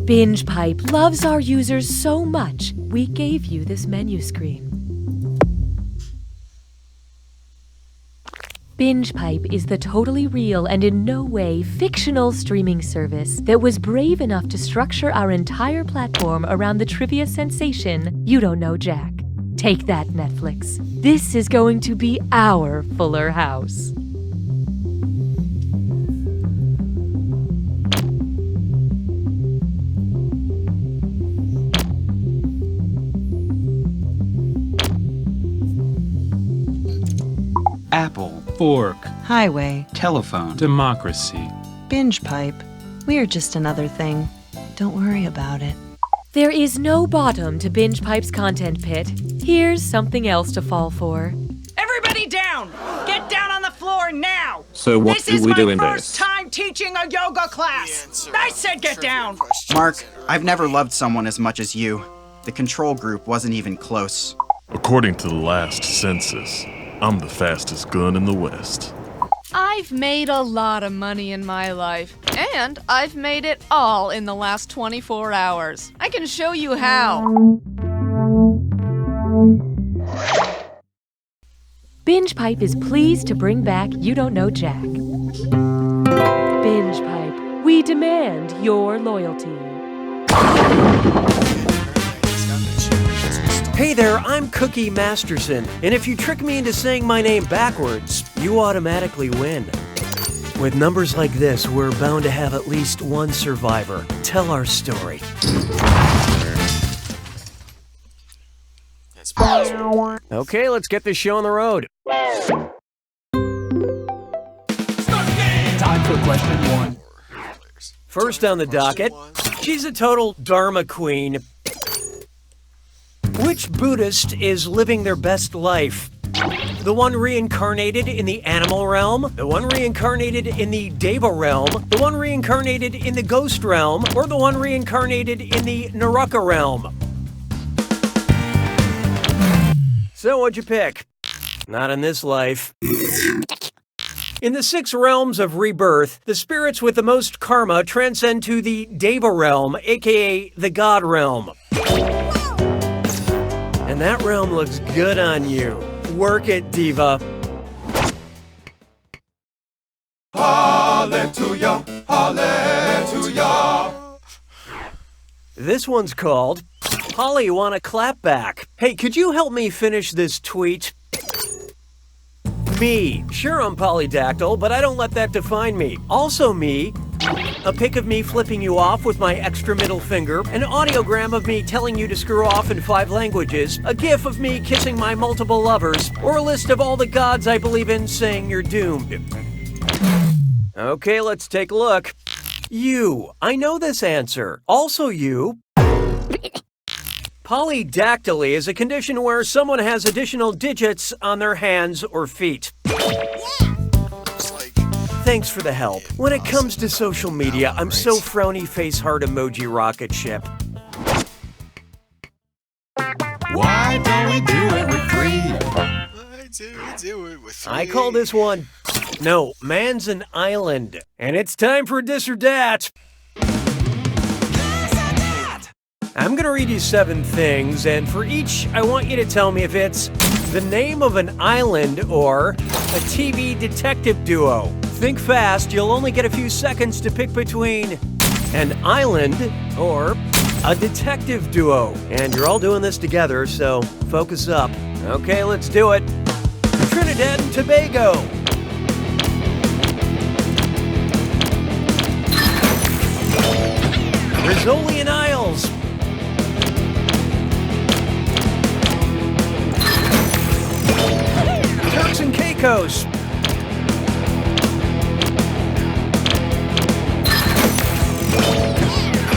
BingePipe loves our users so much, we gave you this menu screen. BingePipe is the totally real and in no way fictional streaming service that was brave enough to structure our entire platform around the trivia sensation You Don't Know Jack. Take that, Netflix. This is going to be our Fuller House. Apple, fork, Highway, telephone, democracy. BingePipe. We're just another thing. Don't worry about it. There is no bottom to BingePipe's content pit. Here's something else to fall for. Everybody down! Get down on the floor now! So what do we do in This is my this? first time teaching a yoga class! I said get down! Mark, I've never loved someone as much as you. The control group wasn't even close. According to the last census, I'm the fastest gun in the West. I've made a lot of money in my life, and I've made it all in the last 24 hours. I can show you how. BingePipe is pleased to bring back You Don't Know Jack. BingePipe, we demand your loyalty. Hey there, I'm Cookie Masterson, and if you trick me into saying my name backwards, you automatically win. With numbers like this, we're bound to have at least one survivor. Tell our story. Okay, let's get this show on the road. Time for question 1. First on the docket, she's a total Dharma queen. Which Buddhist is living their best life? The one reincarnated in the animal realm? The one reincarnated in the Deva realm? The one reincarnated in the ghost realm? Or the one reincarnated in the Naraka realm? So what'd you pick? Not in this life. In the 6 realms of rebirth, the spirits with the most karma transcend to the Deva realm, aka the God realm. And that realm looks good on you. Work it, Diva. Hallelujah, hallelujah. This one's called Polly Wanna Clap Back. Hey, could you help me finish this tweet? Me. Sure, I'm polydactyl, but I don't let that define me. Also me. A pic of me flipping you off with my extra middle finger, an audiogram of me telling you to screw off in 5 languages, a gif of me kissing my multiple lovers, or a list of all the gods I believe in saying you're doomed. Okay, let's take a look. You. I know this answer. Also you. Polydactyly is a condition where someone has additional digits on their hands or feet. Thanks for the help. When it comes to social media, I'm so frowny face heart emoji rocket ship. Why don't we do it with 3? Why do we do it with 3? I call this one, no, man's an island. And it's time for this or that. I'm gonna read you 7 things, and for each, I want you to tell me if it's the name of an island or a TV detective duo. Think fast, you'll only get a few seconds to pick between an island or a detective duo. And you're all doing this together, so focus up. Okay, let's do it. Trinidad and Tobago. Rizzolian Isles. Turks and Caicos.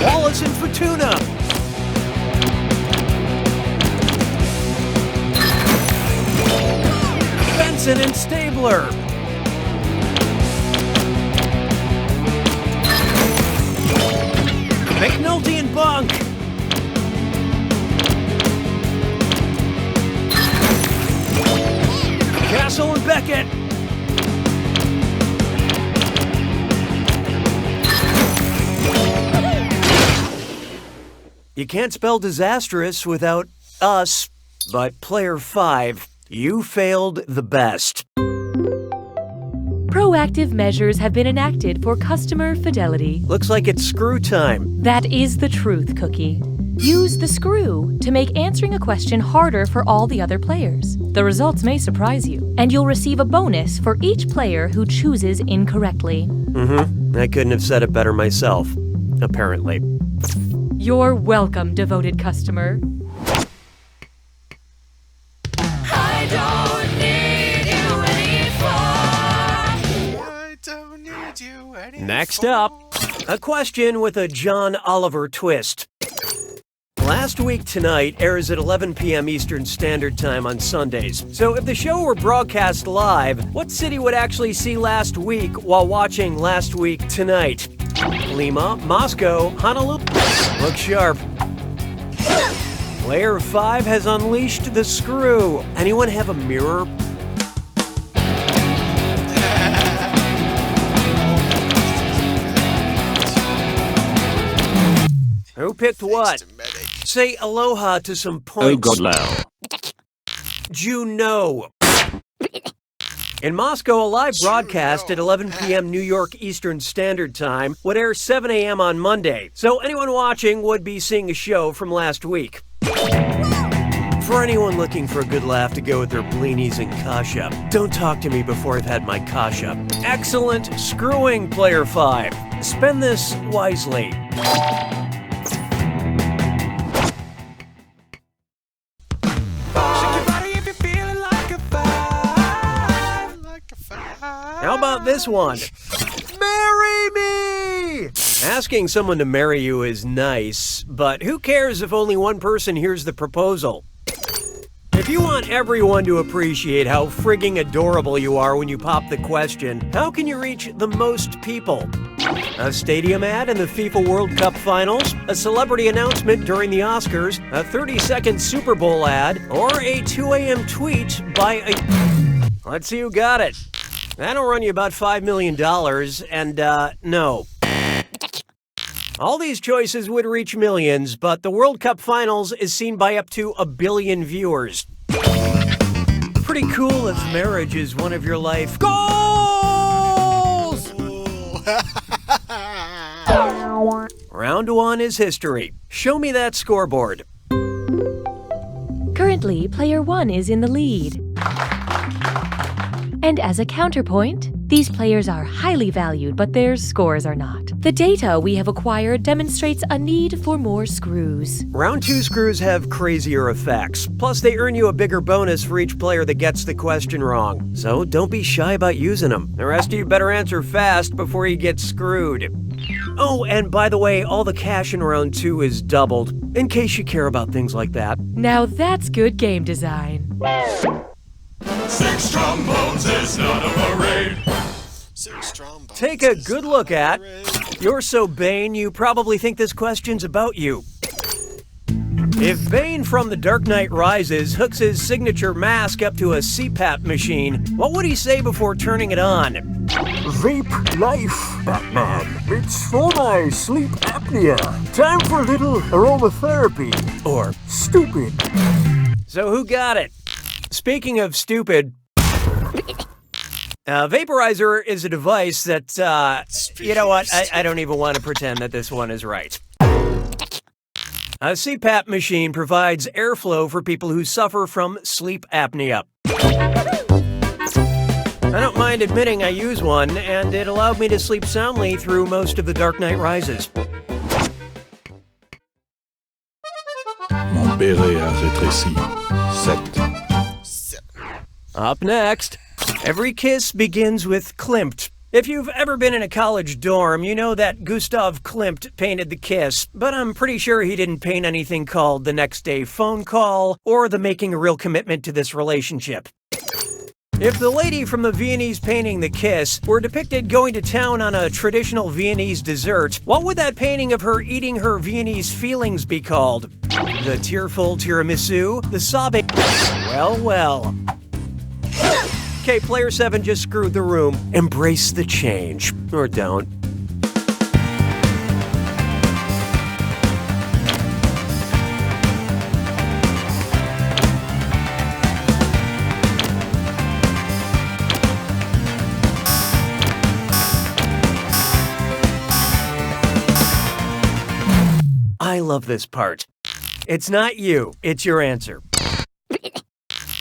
Wallace and Futuna. Benson and Stabler. McNulty and Bunk. Castle and Beckett. You can't spell disastrous without us. But player 5, you failed the best. Proactive measures have been enacted for customer fidelity. Looks like it's screw time. That is the truth, Cookie. Use the screw to make answering a question harder for all the other players. The results may surprise you, and you'll receive a bonus for each player who chooses incorrectly. I couldn't have said it better myself, apparently. You're welcome, devoted customer. I don't need you anymore. Next up, a question with a John Oliver twist. Last Week Tonight airs at 11 p.m. Eastern Standard Time on Sundays. So if the show were broadcast live, what city would actually see Last Week while watching Last Week Tonight? Lima, Moscow, Honolulu? Look sharp. Player 5 has unleashed the screw. Anyone have a mirror? Who picked what? Say aloha to some points. Oh God, Lao. Juno. In Moscow, a live broadcast at 11 p.m. New York Eastern Standard Time would air 7 a.m. on Monday, so anyone watching would be seeing a show from last week. For anyone looking for a good laugh to go with their blinis and kasha, don't talk to me before I've had my kasha. Excellent screwing, Player 5. Spend this wisely. How about this one? Marry me! Asking someone to marry you is nice, but who cares if only one person hears the proposal? If you want everyone to appreciate how frigging adorable you are when you pop the question, how can you reach the most people? A stadium ad in the FIFA World Cup Finals, a celebrity announcement during the Oscars, a 30-second Super Bowl ad, or a 2 a.m. tweet by a... Let's see who got it. That'll run you about $5 million, and, no. All these choices would reach millions, but the World Cup Finals is seen by up to 1 billion viewers. Pretty cool if marriage is one of your life goals! Round 1 is history. Show me that scoreboard. Currently, player 1 is in the lead. And as a counterpoint, these players are highly valued, but their scores are not. The data we have acquired demonstrates a need for more screws. Round 2 screws have crazier effects. Plus, they earn you a bigger bonus for each player that gets the question wrong. So don't be shy about using them. The rest of you better answer fast before you get screwed. Oh, and by the way, all the cash in round 2 is doubled, in case you care about things like that. Now that's good game design. 6 trombones is not a parade. 6 trombones. Take a good look at. You're so Bane, you probably think this question's about you. If Bane from The Dark Knight Rises hooks his signature mask up to a CPAP machine, what would he say before turning it on? Vape life, Batman. It's for my sleep apnea. Time for a little aromatherapy. Or, Stupid. so who got it? Speaking of stupid, vaporizer is a device that, you know what, I don't even want to pretend that this one is right. A CPAP machine provides airflow for people who suffer from sleep apnea. I don't mind admitting I use one, and it allowed me to sleep soundly through most of The Dark Knight Rises. Mon béret a rétréci. 7. Up next, every kiss begins with Klimt. If you've ever been in a college dorm, you know that Gustav Klimt painted the kiss, but I'm pretty sure he didn't paint anything called The Next Day Phone Call or The Making a Real Commitment to This Relationship. If the lady from the Viennese painting The Kiss were depicted going to town on a traditional Viennese dessert, what would that painting of her eating her Viennese feelings be called? The tearful tiramisu? The sobbing... Well. Okay, player 7 just screwed the room. Embrace the change. Or don't. I love this part. It's not you, it's your answer.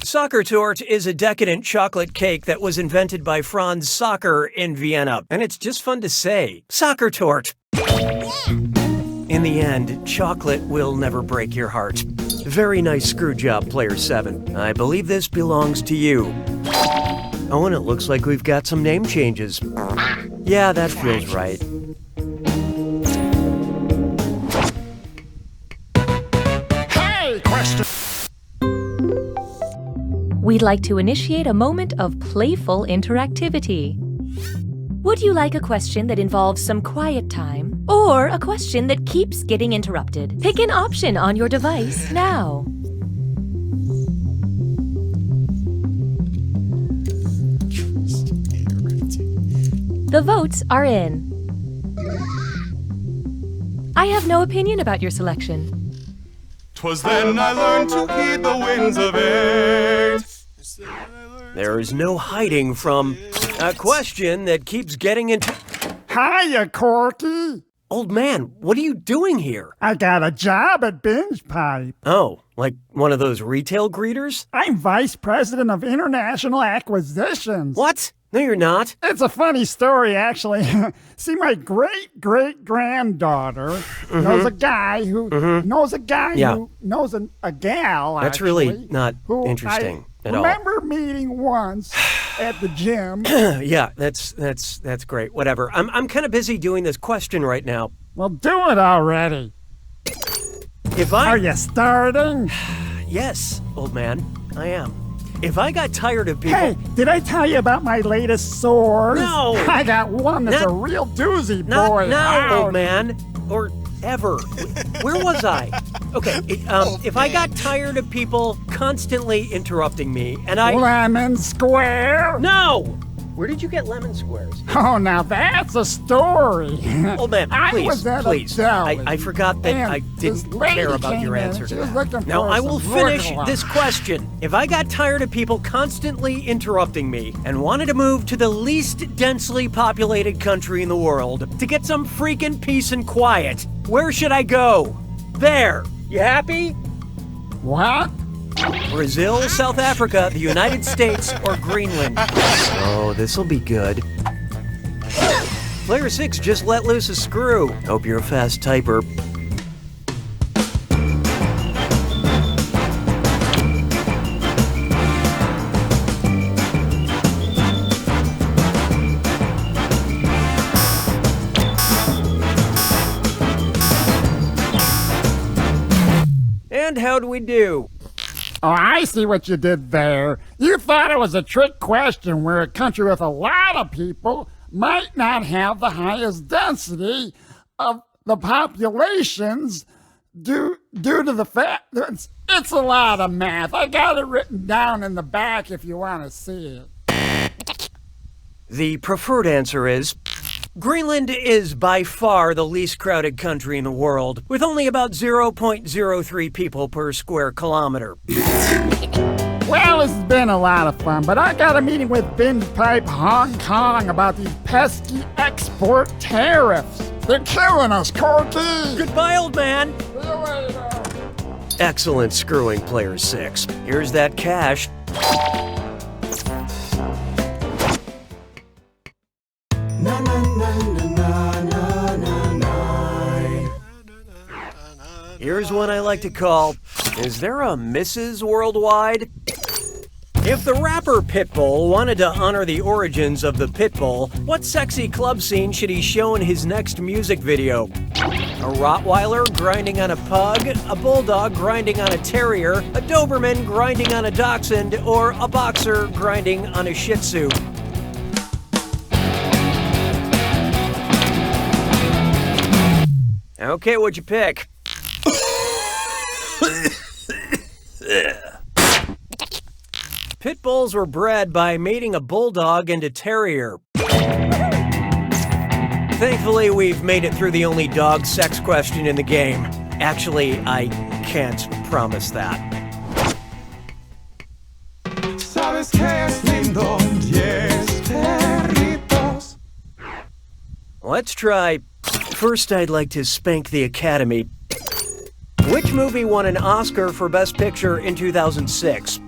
Soccer Torte is a decadent chocolate cake that was invented by Franz Soccer in Vienna, and it's just fun to say. Soccer Torte. In the end, chocolate will never break your heart. Very nice screw job, Player 7. I believe this belongs to you. Oh, and it looks like we've got some name changes. Yeah, that feels right. Hey, question. We'd like to initiate a moment of playful interactivity. Would you like a question that involves some quiet time, or a question that keeps getting interrupted? Pick an option on your device now. The votes are in. I have no opinion about your selection. 'Twas then I learned to heed the winds of eight. There is no hiding from a question that keeps getting into... Hiya, Corky. Old man, what are you doing here? I got a job at Binge Pipe. Oh, like one of those retail greeters? I'm vice president of international acquisitions. What? No, you're not. It's a funny story, actually. See, my great-great-granddaughter knows a guy who knows a guy who knows a gal, That's actually, really not who interesting I at all. remember meeting once at the gym. Yeah, that's great. Whatever. I'm kind of busy doing this question right now. Well, do it already. Are you starting? Yes, old man, I am. If I got tired of people... Hey, did I tell you about my latest sores? No! I got one that's a real doozy, boy. Not now, Ouch. old man. Or ever. Where was I? Okay, if I got tired of people constantly interrupting me, and I... Lemon Square? No! Where did you get lemon squares? Oh, now that's a story. Old man, please, I was at please. A deli, I forgot that and I this didn't lady care about came your in, answer she to was that. looking Now, for I will some finish Roquefort. this question. If I got tired of people constantly interrupting me and wanted to move to the least densely populated country in the world to get some freaking peace and quiet, where should I go? There. You happy? What? Brazil, South Africa, the United States, or Greenland. Oh, this'll be good. Player 6 just let loose a screw. Hope you're a fast typer. And how'd we do? Oh, I see what you did there. You thought it was a trick question where a country with a lot of people might not have the highest density of the populations due to the fact that it's a lot of math. I got it written down in the back if you want to see it. The preferred answer is Greenland is by far the least crowded country in the world, with only about 0.03 people per square kilometer. Well, this has been a lot of fun, but I got a meeting with Binge Pipe Hong Kong about these pesky export tariffs. They're killing us, Corky! Goodbye, old man! See you later. Excellent screwing, Player 6. Here's that cash. Here's one I like to call, is there a Mrs. Worldwide? If the rapper Pitbull wanted to honor the origins of the Pitbull, what sexy club scene should he show in his next music video? A Rottweiler grinding on a pug, a bulldog grinding on a terrier, a Doberman grinding on a dachshund, or a boxer grinding on a Shih Tzu? Okay, what'd you pick? Pit bulls were bred by mating a bulldog and a terrier. Thankfully, we've made it through the only dog sex question in the game. Actually, I can't promise that. Sabes que es lindo, 10 perritos. Let's try. First, I'd like to spank the Academy. Which movie won an Oscar for Best Picture in 2006?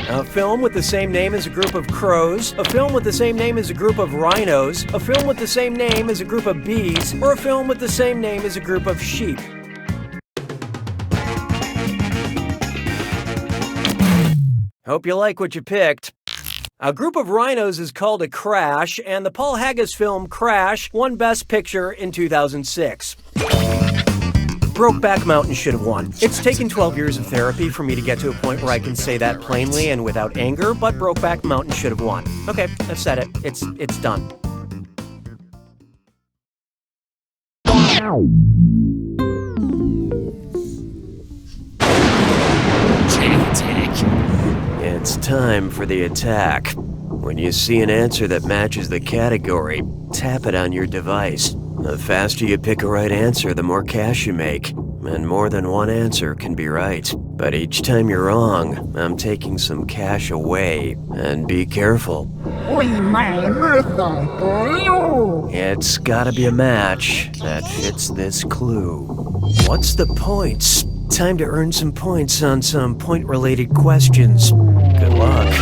A film with the same name as a group of crows, a film with the same name as a group of rhinos, a film with the same name as a group of bees, or a film with the same name as a group of sheep? Hope you like what you picked. A group of rhinos is called a crash, and the Paul Haggis film Crash won Best Picture in 2006. Brokeback Mountain should have won. It's taken 12 years of therapy for me to get to a point where I can say that plainly and without anger, but Brokeback Mountain should have won. Okay, I've said it. It's done. It's time for the attack. When you see an answer that matches the category, tap it on your device. The faster you pick a right answer, the more cash you make. And more than one answer can be right. But each time you're wrong, I'm taking some cash away. And be careful. It's gotta be a match that fits this clue. What's the points? Time to earn some points on some point-related questions. Good luck.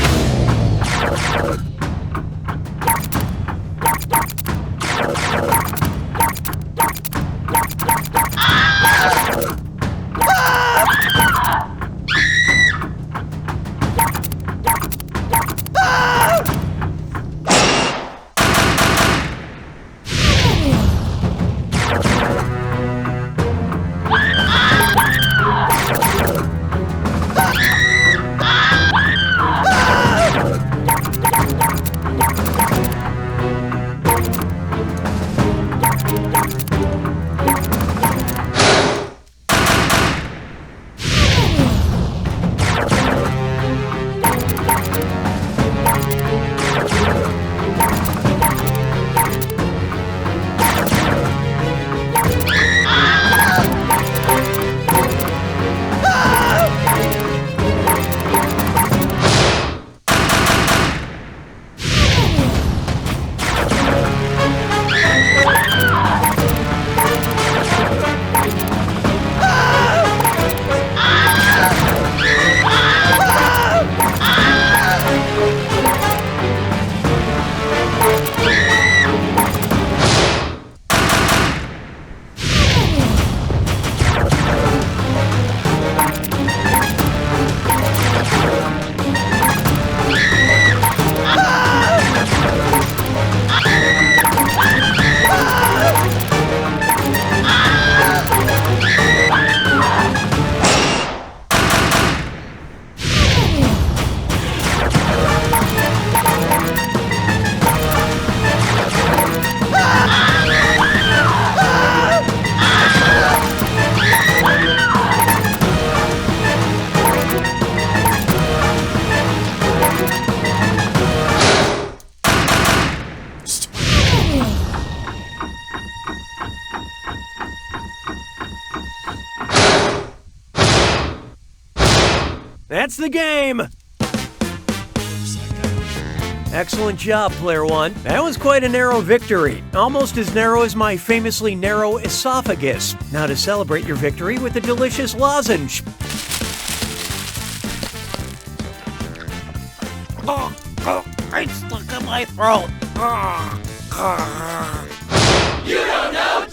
That's the game! Excellent job, Player One. That was quite a narrow victory. Almost as narrow as my famously narrow esophagus. Now to celebrate your victory with a delicious lozenge. It's stuck in my throat. You don't know